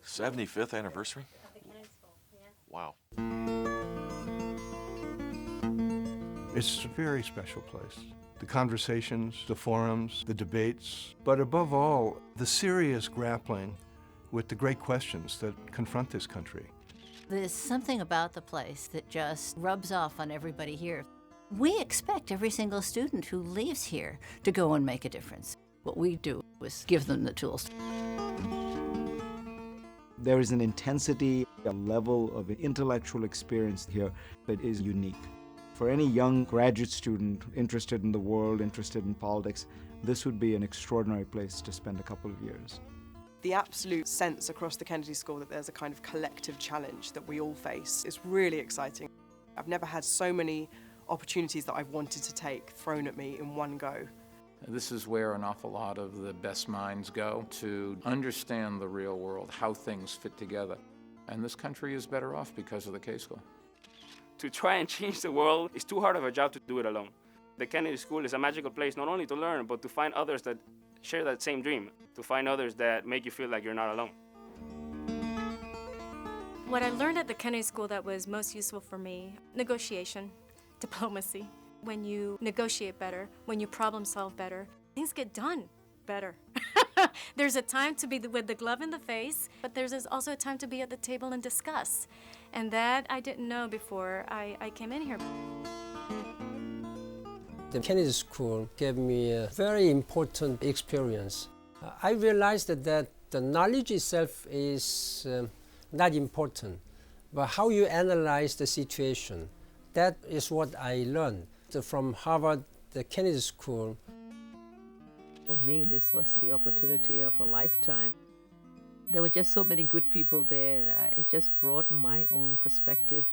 75th anniversary? Wow. It's a very special place. The conversations, the forums, the debates, but above all, the serious grappling with the great questions that confront this country. There's something about the place that just rubs off on everybody here. We expect every single student who leaves here to go and make a difference. What we do is give them the tools. There is an intensity, a level of intellectual experience here that is unique. For any young graduate student interested in the world, interested in politics, this would be an extraordinary place to spend a couple of years. The absolute sense across the Kennedy School that there's a kind of collective challenge that we all face is really exciting. I've never had so many opportunities that I've wanted to take thrown at me in one go. This is where an awful lot of the best minds go to understand the real world, how things fit together. And this country is better off because of the K School. To try and change the world is too hard of a job to do it alone. The Kennedy School is a magical place not only to learn, but to find others that share that same dream, to find others that make you feel like you're not alone. What I learned at the Kennedy School that was most useful for me, negotiation, diplomacy. When you negotiate better, when you problem solve better, things get done better. There's a time to be with the glove in the face, but there's also a time to be at the table and discuss. And that I didn't know before I came in here. The Kennedy School gave me a very important experience. I realized that the knowledge itself is not important, but how you analyze the situation, that is what I learned from Harvard, the Kennedy School. For me, this was the opportunity of a lifetime. There were just so many good people there. It just broadened my own perspective.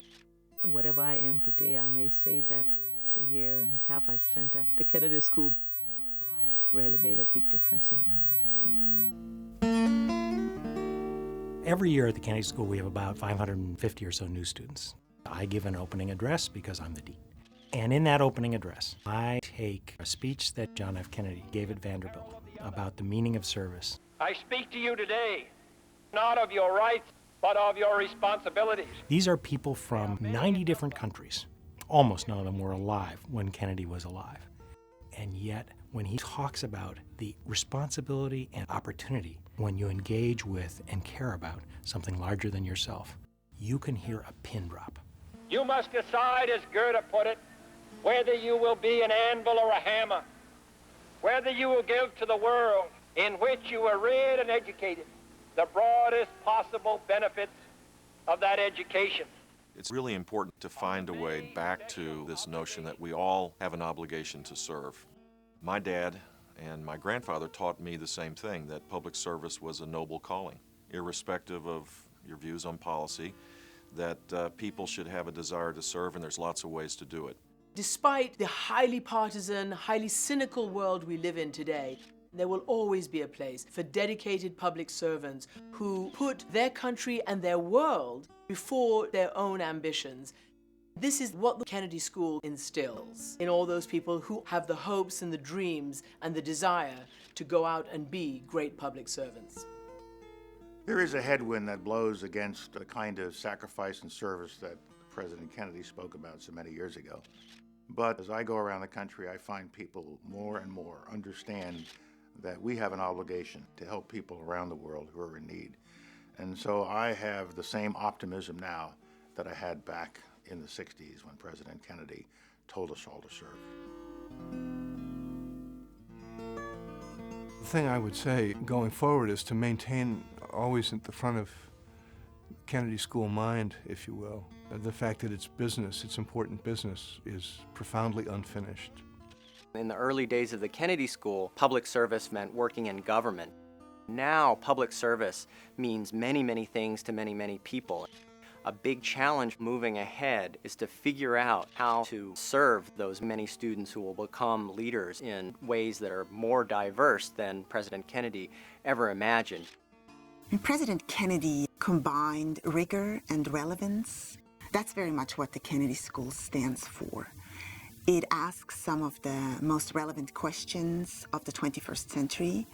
Whatever I am today, I may say that the year and a half I spent at the Kennedy School really made a big difference in my life. Every year at the Kennedy School, we have about 550 or so new students. I give an opening address because I'm the dean. And in that opening address, I take a speech that John F. Kennedy gave at Vanderbilt about the meaning of service. I speak to you today, not of your rights, but of your responsibilities. These are people from 90 different countries. Almost none of them were alive when Kennedy was alive. And yet, when he talks about the responsibility and opportunity when you engage with and care about something larger than yourself, you can hear a pin drop. You must decide, as Goethe put it, whether you will be an anvil or a hammer, whether you will give to the world in which you were reared and educated the broadest possible benefits of that education. It's really important to find a way back to this notion that we all have an obligation to serve. My dad and my grandfather taught me the same thing, that public service was a noble calling, irrespective of your views on policy, that people should have a desire to serve, and there's lots of ways to do it. Despite the highly partisan, highly cynical world we live in today, there will always be a place for dedicated public servants who put their country and their world before their own ambitions. This is what the Kennedy School instills in all those people who have the hopes and the dreams and the desire to go out and be great public servants. There is a headwind that blows against the kind of sacrifice and service that President Kennedy spoke about so many years ago. But as I go around the country, I find people more and more understand that we have an obligation to help people around the world who are in need. And so I have the same optimism now that I had back in the 60s when President Kennedy told us all to serve. The thing I would say going forward is to maintain always at the front of Kennedy School mind, if you will, the fact that it's business, it's important business, is profoundly unfinished. In the early days of the Kennedy School, public service meant working in government. Now, public service means many, many things to many, many people. A big challenge moving ahead is to figure out how to serve those many students who will become leaders in ways that are more diverse than President Kennedy ever imagined. And President Kennedy combined rigor and relevance. That's very much what the Kennedy School stands for. It asks some of the most relevant questions of the 21st century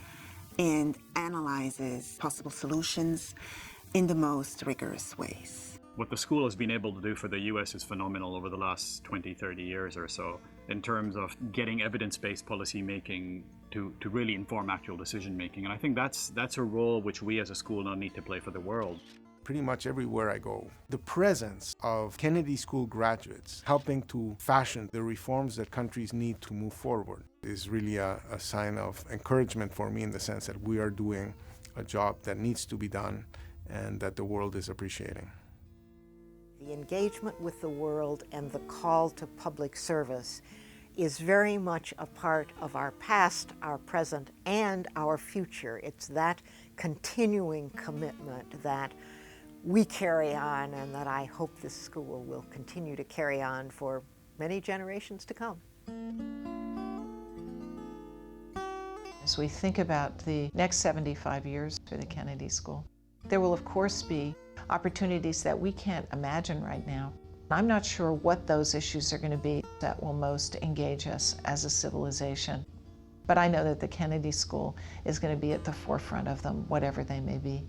and analyzes possible solutions in the most rigorous ways. What the school has been able to do for the US is phenomenal over the last 20, 30 years or so in terms of getting evidence-based policy making to really inform actual decision making. And I think that's a role which we as a school now need to play for the world. Pretty much everywhere I go, the presence of Kennedy School graduates helping to fashion the reforms that countries need to move forward is really a sign of encouragement for me, in the sense that we are doing a job that needs to be done and that the world is appreciating. The engagement with the world and the call to public service is very much a part of our past, our present, and our future. It's that continuing commitment that we carry on and that I hope this school will continue to carry on for many generations to come. As we think about the next 75 years for the Kennedy School, there will of course be opportunities that we can't imagine right now. I'm not sure what those issues are going to be that will most engage us as a civilization, but I know that the Kennedy School is going to be at the forefront of them, whatever they may be.